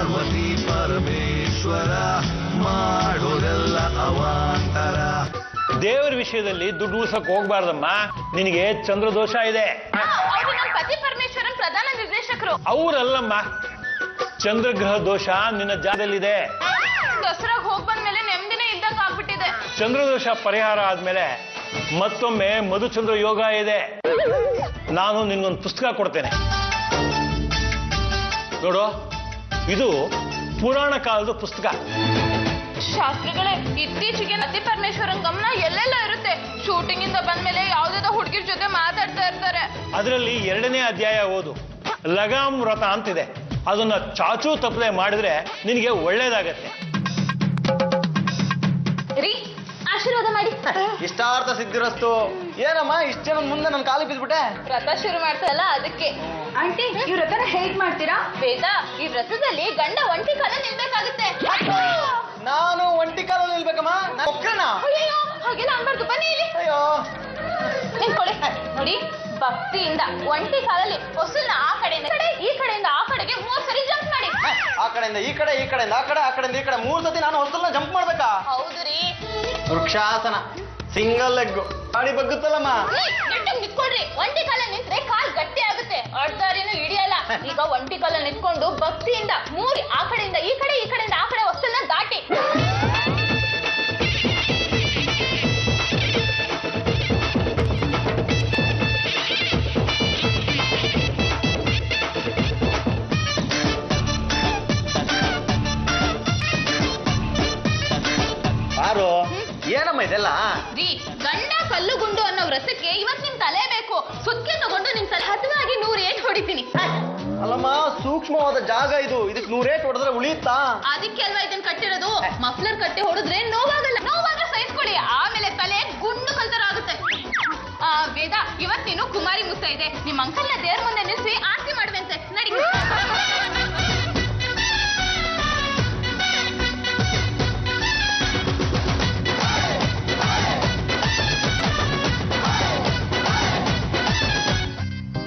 ಪಾರ್ವತಿ ಪರಮೇಶ್ವರ ಮಾಡೋರೆಲ್ಲ ಅವಾಂತರ. ದೇವರ ವಿಷಯದಲ್ಲಿ ದುಡ್ಡು ಉಳ್ಸಕ್ ಹೋಗ್ಬಾರ್ದಮ್ಮ, ನಿನಗೆ ಚಂದ್ರದೋಷ ಇದೆ. ಪತಿ ಪರಮೇಶ್ವರನ್ ಪ್ರಧಾನ ನಿರ್ದೇಶಕರು. ಅವರಲ್ಲಮ್ಮ, ಚಂದ್ರಗ್ರಹ ದೋಷ ನಿನ್ನ ಜಾಗದಲ್ಲಿದೆ. ದಸರಾಗ್ ಹೋಗ್ ಬಂದ್ಮೇಲೆ ನೆಮ್ಮದಿನೇ ಇದ್ದಂಗ ಆಗ್ಬಿಟ್ಟಿದೆ. ಚಂದ್ರದೋಷ ಪರಿಹಾರ ಆದ್ಮೇಲೆ ಮತ್ತೊಮ್ಮೆ ಮಧುಚಂದ್ರ ಯೋಗ ಇದೆ. ನಾನು ನಿನ್ಗೊಂದು ಪುಸ್ತಕ ಕೊಡ್ತೇನೆ ನೋಡು. ಇದು ಪುರಾಣ ಕಾಲದ ಪುಸ್ತಕ. ಶಾಸ್ತ್ರಿಗಳೇ, ಇತ್ತೀಚೆಗೆ ಪತಿ ಪರಮೇಶ್ವರನ್ ಗಮನ ಎಲ್ಲೆಲ್ಲ ಇರುತ್ತೆ. ಶೂಟಿಂಗ್ ಇಂದ ಬಂದ್ಮೇಲೆ ಯಾವ್ದಾದ ಹುಡುಗಿರ್ ಜೊತೆ ಮಾತಾಡ್ತಾ ಇರ್ತಾರೆ. ಅದರಲ್ಲಿ 2ನೇ ಅಧ್ಯಾಯ ಓದು. ಲಗಾಮ್ ವ್ರತ ಅಂತಿದೆ. ಅದನ್ನ ಚಾಚೂ ತಪ್ಪದೆ ಮಾಡಿದ್ರೆ ನಿನಗೆ ಒಳ್ಳೇದಾಗತ್ತೆ. ರೀ, ಆಶೀರ್ವಾದ ಮಾಡಿ. ಇಷ್ಟಾರ್ಥ ಸಿದ್ಧಿರಸ್ತು. ಏನಮ್ಮ ಇಷ್ಟ ಜನ ಮುಂದೆ ನನ್ನ ಕಾಲಿಗೆ ಬಿದ್ಬಿಟ್ಟೆ? ವ್ರತ ಶುರು ಮಾಡ್ತಾರಲ್ಲ ಅದಕ್ಕೆ. ಆಂಟಿ, ಈ ವ್ರತನ ಹೇಗ್ ಮಾಡ್ತೀರಾ? ವೇದ, ಈ ವ್ರತದಲ್ಲಿ ಗಂಡ ಒಂಟಿ ಕಾಲ ನಿಲ್ಬೇಕಾಗುತ್ತೆ. ನಾನು ಒಂಟಿ ಕಾಲಲ್ಲಿ ನಿಲ್ಬೇಕಮ್ಮ? ಅಯ್ಯೋ, ಹಾಗೆಲ್ಲ ಅನ್ಬಾರ್ದು. ಬನ್ನಿ ಇಲ್ಲಿ. ಅಯ್ಯೋ, ನಿಂತ್ಕೊಳ್ಳಿ. ನೋಡಿ, ಭಕ್ತಿಯಿಂದ ಒಂಟಿ ಕಾಲಲ್ಲಿ ಹೊಸಲ್ನ ಆ ಕಡೆಯಿಂದ ಈ ಕಡೆಯಿಂದ ಆ ಕಡೆಗೆ 3 ಸರಿ ಜಂಪ್ ಮಾಡಿ. ಆ ಕಡೆಯಿಂದ ಈ ಕಡೆ, ಈ ಕಡೆಯಿಂದ ಆ ಕಡೆ, ಆ ಕಡೆಯಿಂದ ಈ ಕಡೆ 3 ಸತಿ ನಾನು ಹೊಸಲ್ನ ಜಂಪ್ ಮಾಡ್ಬೇಕಾ? ಹೌದು ರೀ. ವೃಕ್ಷಾಸನ, ಸಿಂಗಲ್ ಲೆಗ್ ಗಾಡಿ ಬಗ್ಗುತ್ತಲ್ಲಮ್ಮ. ನಿಂತ್ಕೊಳ್ರಿ. ಒಂಟಿ ಕಾಲ ನಿಂತ್ರೆ ಕಾಲ್ ಗಟ್ಟಿ ಆಗುತ್ತೆ, ಅಡ್ದಾರಿನೂ ಹಿಡಿಯಲ್ಲ. ಈಗ ಒಂಟಿ ಕಾಲ ನಿಂತ್ಕೊಂಡು ಭಕ್ತಿಯಿಂದ 3 ಆ ಕಡೆಯಿಂದ ಈ ಕಡೆ, ಈ ಕಡೆಯಿಂದ ಆ ಕಡೆ ಹೊಸಲ್ನ ದಾಟಿ. ಯಾರು? ಏನಮ್ಮ ಇದೆಲ್ಲ? ರೀ, ಗಂಡ ಕಲ್ಲು ಗುಂಡು ಅನ್ನೋ ವ್ರತಕ್ಕೆ ಇವತ್ ನಿಮ್ ತಲೆ ಬೇಕು. ಸುತ್ಕೆ ತಗೊಂಡು ನಿಮ್ ತಲೆ ಹದವಾಗಿ 100 ಏಟ್ ಹೊಡಿತೀನಿ. ಅಲ್ಲಮ್ಮ, ಸೂಕ್ಷ್ಮವಾದ ಜಾಗ ಇದು. ಇದಕ್ಕೆ 100 ಏಟ್ ಹೊಡೆದ್ರೆ ಉಳಿಯುತ್ತಾ? ಅದಕ್ಕೆ ಅಲ್ವಾ ಇದನ್ನ ಕಟ್ಟಿರೋದು. ಮಫ್ಲರ್ ಕಟ್ಟಿ ಹೊಡೆದ್ರೆ ನೋವಾಗಲ್ಲ. ನೋವಾಗ ಸಹಿಸ್ಕೊಳ್ಳಿ, ಆಮೇಲೆ ತಲೆ ಗುಂಡು ಕಲ್ತರ ಆಗುತ್ತೆ. ವೇದ, ಇವತ್ ನೀನು ಕುಮಾರಿ ಮುತ್ತ ಇದೆ. ನಿಮ್ ಅಂಕಲ್ನ ದೇವ್ರ ಮುಂದೆ ನಿಲ್ಸಿ ಆರತಿ ಮಾಡುವಂತೆ. ನಡಿ.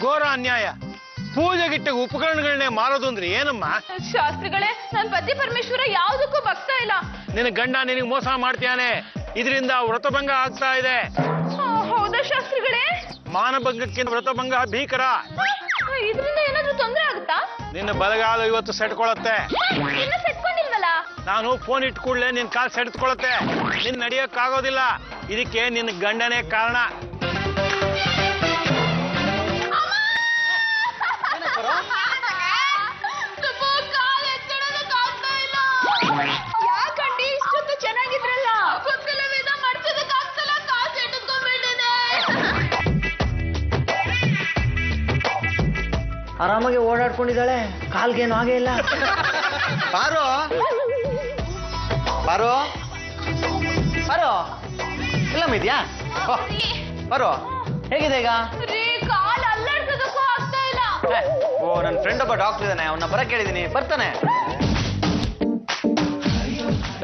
ಘೋರ ಅನ್ಯಾಯ. ಪೂಜೆಗಿಟ್ಟ ಉಪಕರಣಗಳನ್ನೇ ಮಾರೋದು ಅಂದ್ರೆ ಏನಮ್ಮ? ಶಾಸ್ತ್ರಿಗಳೇ, ನನ್ ಪತಿ ಪರಮೇಶ್ವರ ಯಾವ್ದಕ್ಕೂ ಭಕ್ತ ಇಲ್ಲ. ನಿನ್ನ ಗಂಡ ನಿನಗೆ ಮೋಸ ಮಾಡ್ತಾನೆ. ಇದರಿಂದ ವ್ರತಭಂಗ ಆಗ್ತಾ ಇದೆ. ಹೌದಾ ಶಾಸ್ತ್ರಿಗಳೇ? ಮಾನಭಂಗಕ್ಕಿಂತ ವ್ರತಭಂಗ ಭೀಕರ. ಇದರಿಂದ ಏನಾದ್ರೂ ತೊಂದರೆ ಆಗುತ್ತಾ? ನಿನ್ನ ಬಲಗಾಲ ಇವತ್ತು ಸೆಟ್ಕೊಳತ್ತೆ. ಇನ್ನ ಸೆಟ್ಕೊಂಡಿಲ್ವಲ್ಲ? ನಾನು ಫೋನ್ ಇಟ್ ಕೂಡಲೇ ನಿನ್ ಕಾಲ್ ಸೆಟ್ಕೊಳತ್ತೆ. ನಿನ್ ನಡಿಯಕ್ಕಾಗೋದಿಲ್ಲ. ಇದಕ್ಕೆ ನಿನ್ನ ಗಂಡನೇ ಕಾರಣ. ಯಾಕಂಡಿ ಇಷ್ಟೊತ್ತು ಚೆನ್ನಾಗಿದ್ರಲ್ಲ? ಗೊತ್ತಿಲ್ಲ ವೇದ, ಮಾಡ್ಸೋದಕ್ಕಾಗ್ತಲ್ಲ, ಕಾಸು ಇಟ್ಕೊಂಡ್ಬಿಟ್ಟಿದೆ. ಆರಾಮಾಗಿ ಓಡಾಡ್ಕೊಂಡಿದ್ದಾಳೆ, ಕಾಲ್ಗೇನು ಹಾಗೆ ಇಲ್ಲ. ಬಾರೋ ಬಾರೋ ಬಾರೋ, ಇಲ್ಲಮ್ಮ ಇದೆಯಾ? ಬರೋ, ಹೇಗಿದೆ ಈಗ? ರೀ, ಕಾಲ್ ಅಲ್ಲಾಡ್ಸೋದಕ್ಕೂ ಆಗ್ತಾ ಇಲ್ಲ. ಓ, ನನ್ನ ಫ್ರೆಂಡ್ ಒಬ್ಬ ಡಾಕ್ಟರ್ ಇದ್ದಾನೆ, ಅವನ್ನ ಬರಕ್ಕೆ ಹೇಳಿದೀನಿ, ಬರ್ತಾನೆ.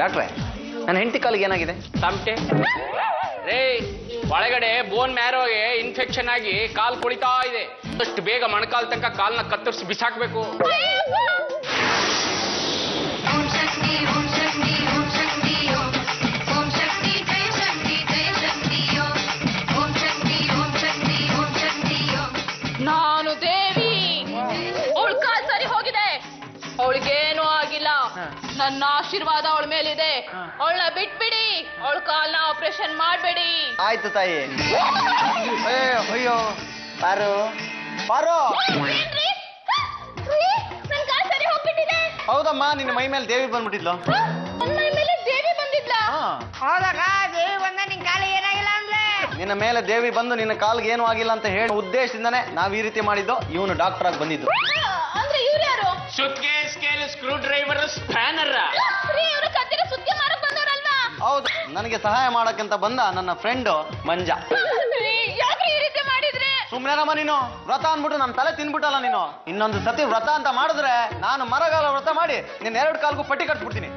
ಡಾಕ್ಟ್ರೆ, ನನ್ನ ಹೆಂಡತಿ ಕಾಲಿಗೆ ಏನಾಗಿದೆ? ತಮಟೆ ರೇ, ಒಳಗಡೆ ಬೋನ್ ಮ್ಯಾರೋಗೆ ಇನ್ಫೆಕ್ಷನ್ ಆಗಿ ಕಾಲ್ ಕುಳಿತಾ ಇದೆ. ಅಷ್ಟು ಬೇಗ ಮೊಣಕಾಲ್ ತನಕ ಕಾಲ್ನ ಕತ್ತರಿಸಿ ಬಿಸಾಕ್ಬೇಕು. ನಾನು ದೇವಿ. ಅವಳ ಕಾಲ್ ಸರಿ ಹೋಗಿದೆ, ಅವಳಿಗೇನು ಆಗಿಲ್ಲ. ನನ್ನ ಆಶೀರ್ವಾದ ಅವಳ ಮೇಲಿದೆ. ಅವಳನ್ನ ಬಿಟ್ಬಿಡಿ, ಅವಳ ಕಾಲ್ನ ಆಪರೇಷನ್ ಮಾಡ್ಬೇಡಿ. ಆಯ್ತು ತಾಯಿ. ಅಯ್ಯೋ, ಬಾರೋ ಬಾರೋ. ನನ್ ಕಾಲ್ ಸರಿ ಹೋಗ್ಬಿಟ್ಟಿದೆ. ಹೌದಮ್ಮ, ನಿನ್ನ ಮೈ ಮೇಲೆ ದೇವಿ ಬಂದ್ಬಿಟ್ಟಿದ್ಲು. ನನ್ನ ಮೈ ಮೇಲೆ ದೇವಿ ಬಂದಿದ್ಲ? ಹೌದಾಗ ದೇವಿ ಬಂದ ನಿನ್ ಕಾಲ ಏನಾಗಿಲ್ಲ ಅಂದ್ರೆ? ನಿನ್ನ ಮೇಲೆ ದೇವಿ ಬಂದು ನಿನ್ನ ಕಾಲ್ಗೆ ಏನು ಆಗಿಲ್ಲ ಅಂತ ಹೇಳಿ ಉದ್ದೇಶದಿಂದಾನೆ ನಾವ್ ಈ ರೀತಿ ಮಾಡಿದ್ದು. ಇವನು ಡಾಕ್ಟರ್ ಆಗಿ ಬಂದಿದ್ದು. ಅಂದ್ರೆ ಇವ್ರು ಯಾರು? ಸುತ್ಗೆ, ಸ್ಕೇಲ್, ಸ್ಕ್ರೂ ಡ್ರೈವರ್, ಸ್ಪ್ಯಾನರ್. ಇವ್ರು ಕತ್ತಿರ ಸುತ್ತಿ ಮಾರಕ್ ಬಂದವರಲ್ವಾ? ಹೌದು, ನನಗೆ ಸಹಾಯ ಮಾಡಕ್ಕಂತ ಬಂದ ನನ್ನ ಫ್ರೆಂಡ್ ಮಂಜ. ಯಾಕೆ ಈ ರೀತಿ ಮಾಡಿದ್ರೆ? ಸುಮ್ನೆನಮ್ಮ ನೀನು. ವ್ರತ ಅಂದ್ಬಿಟ್ಟು ನನ್ನ ತಲೆ ತಿನ್ಬಿಟ್ಟಲ್ಲ ನೀನು. ಇನ್ನೊಂದು ಸತಿ ವ್ರತ ಅಂತ ಮಾಡಿದ್ರೆ ನಾನು ಮರಗಾಲ ವ್ರತ ಮಾಡಿ ನಿನ್ನ 2 ಕಾಲ್ಗೂ ಪಟ್ಟಿ ಕಟ್ಬಿಡ್ತೀನಿ.